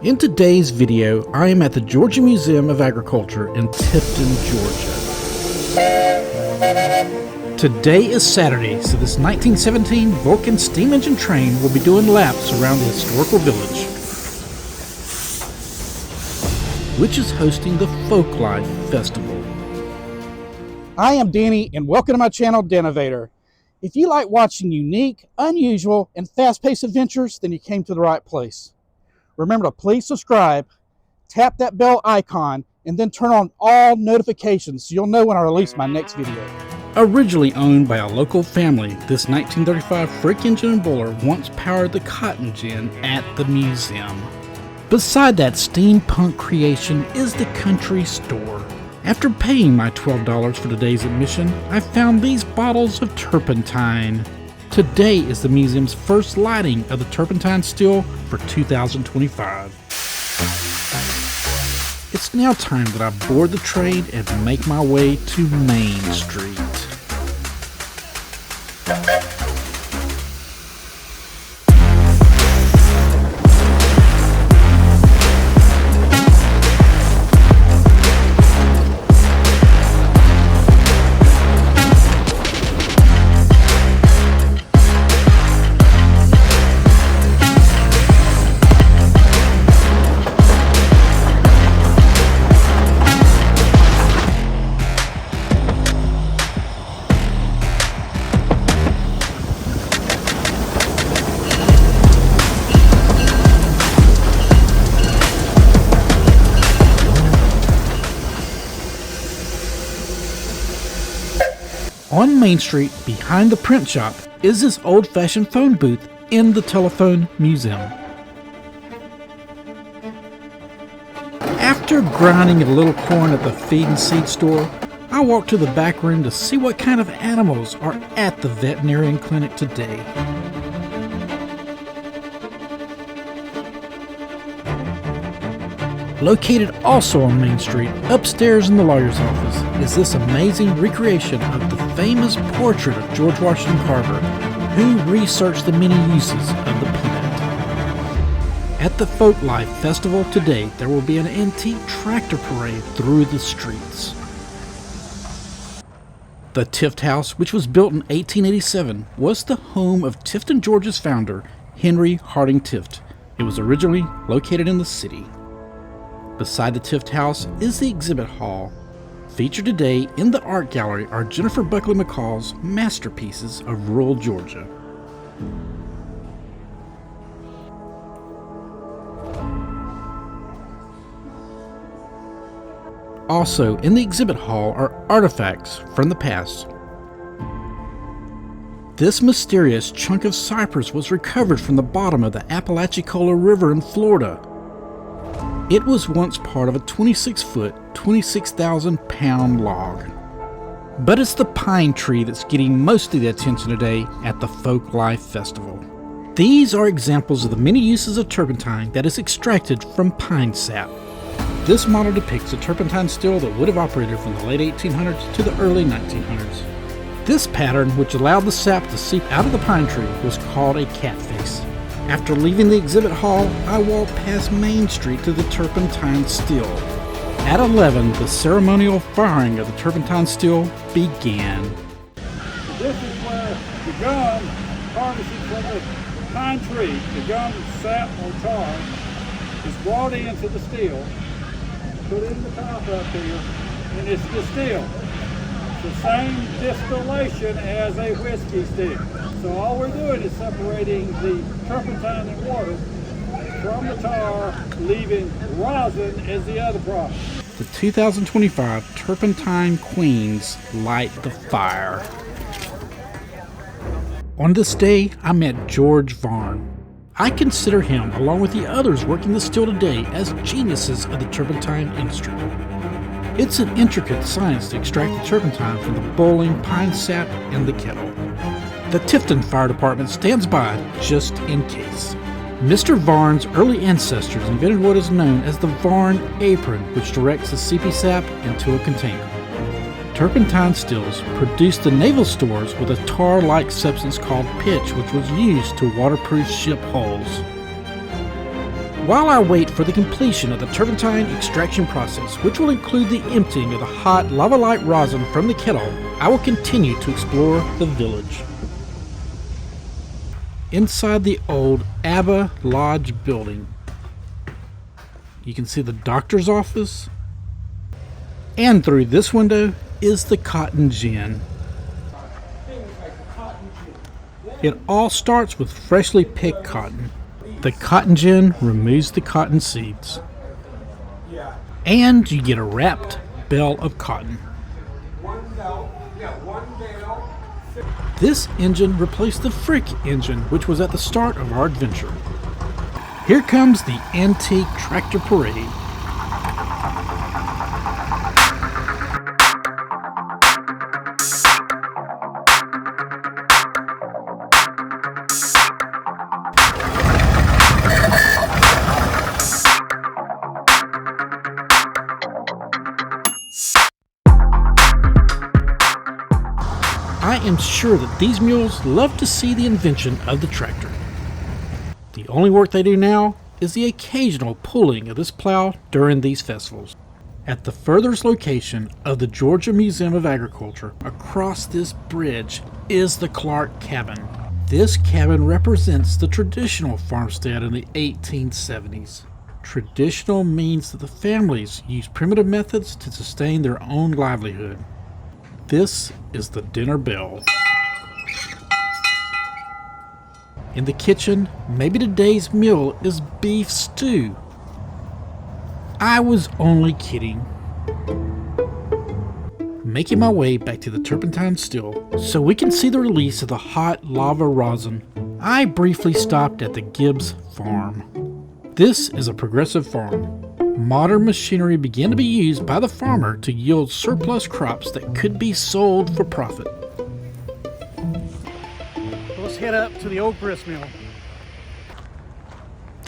In today's video, I am at the Georgia Museum of Agriculture in Tifton, Georgia. Today is Saturday, so this 1917 Vulcan steam engine train will be doing laps around the historical village, which is hosting the Folklife Festival. I am Danny, and welcome to my channel, Denovator. If you like watching unique, unusual, and fast-paced adventures, then you came to the right place. Remember to please subscribe, tap that bell icon, and then turn on all notifications so you'll know when I release my next video. Originally owned by a local family, this 1935 Frick engine and boiler once powered the cotton gin at the museum. Beside that steampunk creation is the country store. After paying my $12 for today's admission, I found these bottles of turpentine. Today is the museum's first lighting of the turpentine still for 2025. It's now time that I board the train and make my way to Mainstreet. On Main Street, behind the print shop, is this old-fashioned phone booth in the Telephone Museum. After grinding a little corn at the feed and seed store, I walked to the back room to see what kind of animals are at the veterinarian clinic today. Located also on Main Street, upstairs in the lawyer's office, is this amazing recreation of the famous portrait of George Washington Carver, who researched the many uses of the peanut. At the Folklife Festival today, there will be an antique tractor parade through the streets. The Tift House, which was built in 1887, was the home of Tifton, Georgia's founder, Henry Harding Tift. It was originally located in the city. Beside the Tift House is the exhibit hall. Featured today in the art gallery are Jennifer Buckley McCall's masterpieces of rural Georgia. Also in the exhibit hall are artifacts from the past. This mysterious chunk of cypress was recovered from the bottom of the Apalachicola River in Florida. It was once part of a 26-foot, 26,000-pound log. But it's the pine tree that's getting most of the attention today at the Folklife Festival. These are examples of the many uses of turpentine that is extracted from pine sap. This model depicts a turpentine still that would have operated from the late 1800s to the early 1900s. This pattern, which allowed the sap to seep out of the pine tree, was called a cat face. After leaving the exhibit hall, I walked past Main Street to the turpentine still. At 11, the ceremonial firing of the turpentine still began. This is where the gum harvested from the pine tree, the gum sap or tar, is brought into the still, put in the top up here, and it's distilled. The same distillation as a whiskey still. So all we're doing is separating the turpentine and water from the tar, leaving rosin as the other product. The 2025 Turpentine Queens light the fire. On this day, I met George Varn. I consider him, along with the others working the still today, as geniuses of the turpentine industry. It's an intricate science to extract the turpentine from the boiling pine sap in the kettle. The Tifton Fire Department stands by just in case. Mr. Varn's early ancestors invented what is known as the Varn apron, which directs the seepy sap into a container. Turpentine stills produced the naval stores with a tar-like substance called pitch, which was used to waterproof ship hulls. While I wait for the completion of the turpentine extraction process, which will include the emptying of the hot lava-light rosin from the kettle, I will continue to explore the village. Inside the old Abba Lodge building, you can see the doctor's office, and through this window is the cotton gin. It all starts with freshly picked cotton. The cotton gin removes the cotton seeds, and you get a wrapped bale of cotton. This engine replaced the Frick engine, which was at the start of our adventure. Here comes the antique tractor parade. I am sure that these mules love to see the invention of the tractor. The only work they do now is the occasional pulling of this plow during these festivals. At the furthest location of the Georgia Museum of Agriculture, across this bridge, is the Clark Cabin. This cabin represents the traditional farmstead in the 1870s. Traditional means that the families used primitive methods to sustain their own livelihood. This is the dinner bell. In the kitchen, maybe today's meal is beef stew. I was only kidding. Making my way back to the turpentine still so we can see the release of the hot lava rosin, I briefly stopped at the Gibbs farm. This is a progressive farm. Modern machinery began to be used by the farmer to yield surplus crops that could be sold for profit. Let's head up to the old grist mill.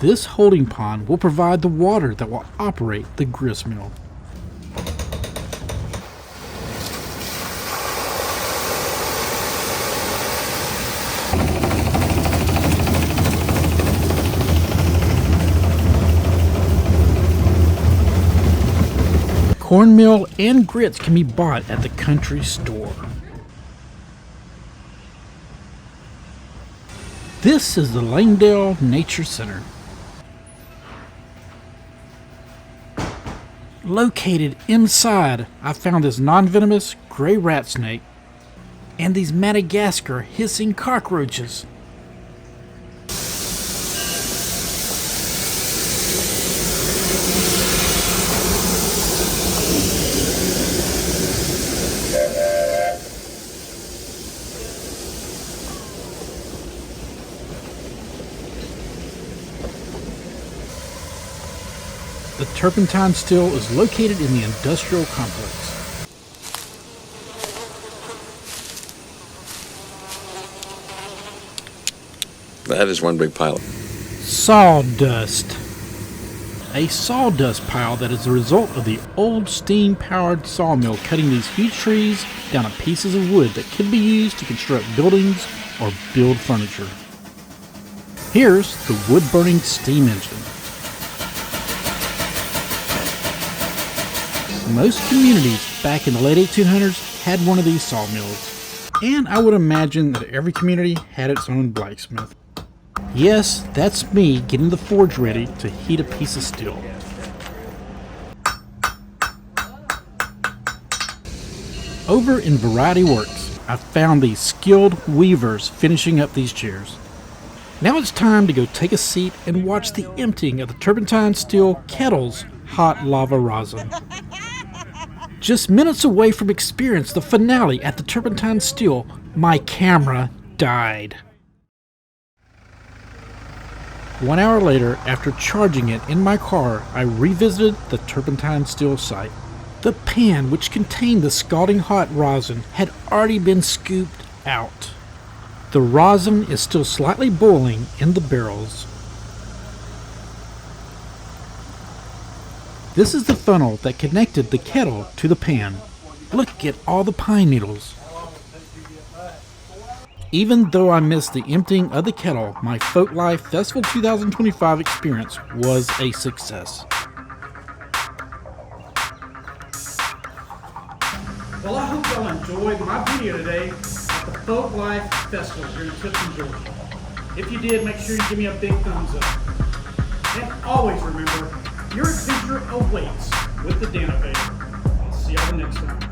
This holding pond will provide the water that will operate the grist mill. Cornmeal and grits can be bought at the country store. This is the Langdale Nature Center. Located inside, I found this non-venomous gray rat snake and these Madagascar hissing cockroaches. The turpentine still is located in the industrial complex. That is one big pile. Sawdust. A sawdust pile that is the result of the old steam-powered sawmill cutting these huge trees down to pieces of wood that could be used to construct buildings or build furniture. Here's the wood-burning steam engine. Most communities back in the late 1800s had one of these sawmills, and I would imagine that every community had its own blacksmith. Yes, that's me getting the forge ready to heat a piece of steel. Over in Variety Works, I found these skilled weavers finishing up these chairs. Now it's time to go take a seat and watch the emptying of the turpentine steel kettle's hot lava rosin. Just minutes away from experiencing the finale at the turpentine steel, my camera died. 1 hour later, after charging it in my car, I revisited the turpentine steel site. The pan which contained the scalding hot rosin had already been scooped out. The rosin is still slightly boiling in the barrels. This is the funnel that connected the kettle to the pan. Look at all the pine needles. Even though I missed the emptying of the kettle, my Folklife Festival 2025 experience was a success. Well, I hope y'all enjoyed my video today at the Folklife Festival here in Tifton, Georgia. If you did, make sure you give me a big thumbs up. And always remember, your adventure awaits with the Denovator. I'll see y'all next time.